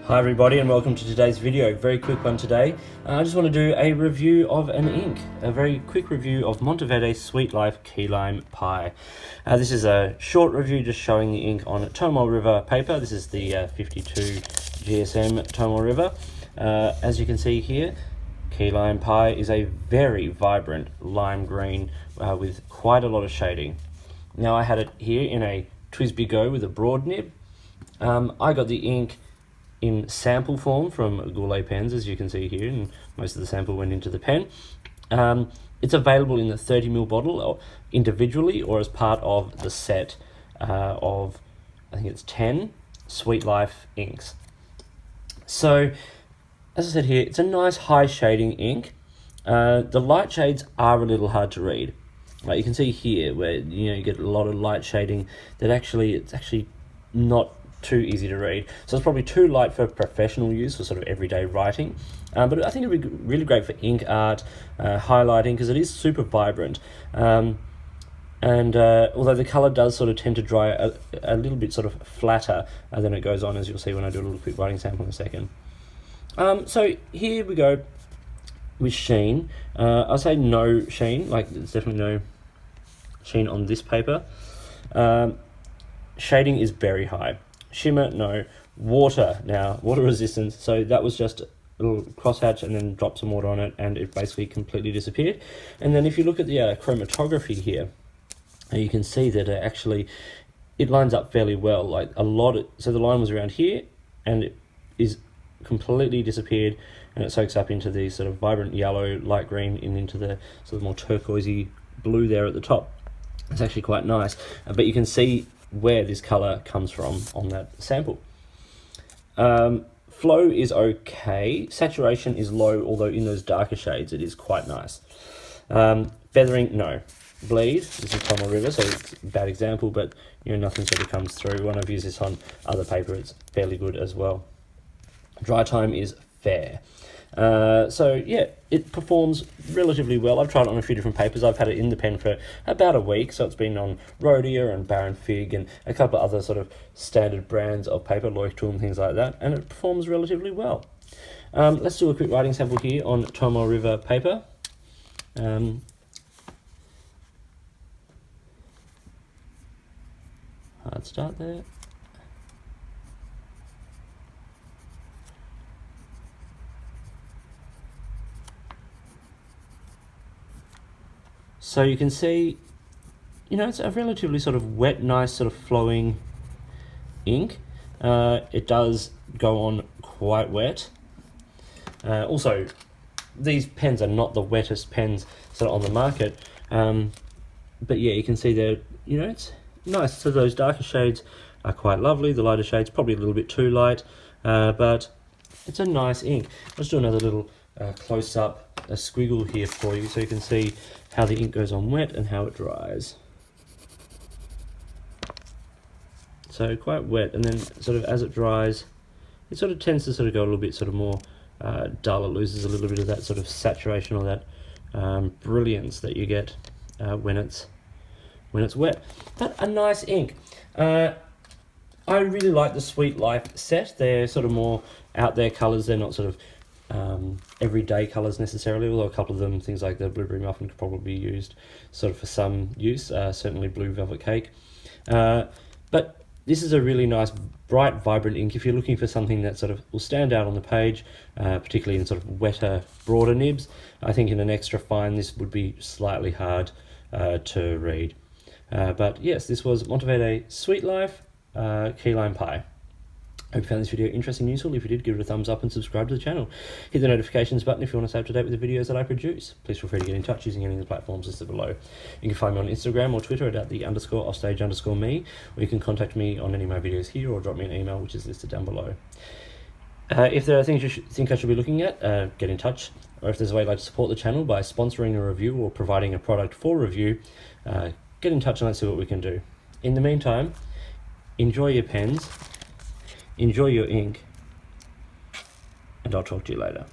Hi everybody and welcome to today's video. Very quick one today. I just want to do a review of an ink. A very quick review of Monteverde Sweet Life Keylime Pie. This is a short review just showing the ink on Tomol River paper. This is the 52 GSM Tomol River. As you can see here, Keylime Pie is a very vibrant lime green with quite a lot of shading. Now I had it here in a TWSBI Go with a broad nib. I got the ink in sample form from Goulet pens, as you can see here, and most of the sample went into the pen. It's available in the 30ml bottle individually or as part of the set of, I think it's 10 Sweet Life inks. So, as I said here, it's a nice high shading ink. The light shades are a little hard to read. Like you can see here, where you get a lot of light shading that it's actually not too easy to read. So it's probably too light for professional use, for sort of everyday writing. But I think it'd be really great for ink art, highlighting, because it is super vibrant. Although the colour does sort of tend to dry a little bit sort of flatter than it goes on, as you'll see when I do a little quick writing sample in a second. So here we go with sheen. I'll say no sheen, like there's definitely no sheen on this paper. Shading is very high. Shimmer, no. Water, now, water resistance, so that was just a little crosshatch and then dropped some water on it and it basically completely disappeared. And then if you look at the chromatography here, you can see that it lines up fairly well. Like so the line was around here and it is completely disappeared and it soaks up into the sort of vibrant yellow, light green, and into the sort of more turquoisey blue there at the top. It's actually quite nice, but you can see where this color comes from on that sample. Flow is okay. Saturation is low, although in those darker shades it is quite nice. Feathering, no. Bleed, this is Tomol River, so it's a bad example, but nothing sort of comes through. When I've used this on other paper, it's fairly good as well. Dry time is fair. So yeah, it performs relatively well. I've tried it on a few different papers. I've had it in the pen for about a week, so it's been on Rhodia and Baron Fig and a couple of other sort of standard brands of paper, Leuchtturm, things like that, and it performs relatively well. Let's do a quick writing sample here on Tomol River paper. Hard start there. So you can see, it's a relatively sort of wet, nice sort of flowing ink. It does go on quite wet. Also, these pens are not the wettest pens sort of on the market. But yeah, you can see there, it's nice. So those darker shades are quite lovely. The lighter shades probably a little bit too light, but it's a nice ink. Let's do another little close-up a squiggle here for you so you can see how the ink goes on wet and how it dries. So quite wet, and then sort of as it dries, it sort of tends to sort of go a little bit sort of more dull. It loses a little bit of that sort of saturation or that brilliance that you get when it's wet. But a nice ink. I really like the Sweet Life set. They're sort of more out there colours. They're not sort of everyday colours necessarily, although a couple of them, things like the blueberry muffin, could probably be used sort of for some use, certainly blue velvet cake. But this is a really nice, bright, vibrant ink. If you're looking for something that sort of will stand out on the page, particularly in sort of wetter, broader nibs, I think in an extra fine this would be slightly hard to read. But yes, this was Monteverde Sweet Life Keylime Pie. I hope you found this video interesting and useful. If you did, give it a thumbs up and subscribe to the channel. Hit the notifications button if you want to stay up to date with the videos that I produce. Please feel free to get in touch using any of the platforms listed below. You can find me on Instagram or Twitter at @the_offstage_me, or you can contact me on any of my videos here or drop me an email, which is listed down below. If there are things you think I should be looking at, get in touch. Or if there's a way you'd like to support the channel by sponsoring a review or providing a product for review, get in touch and let's see what we can do. In the meantime, enjoy your pens, enjoy your ink, and I'll talk to you later.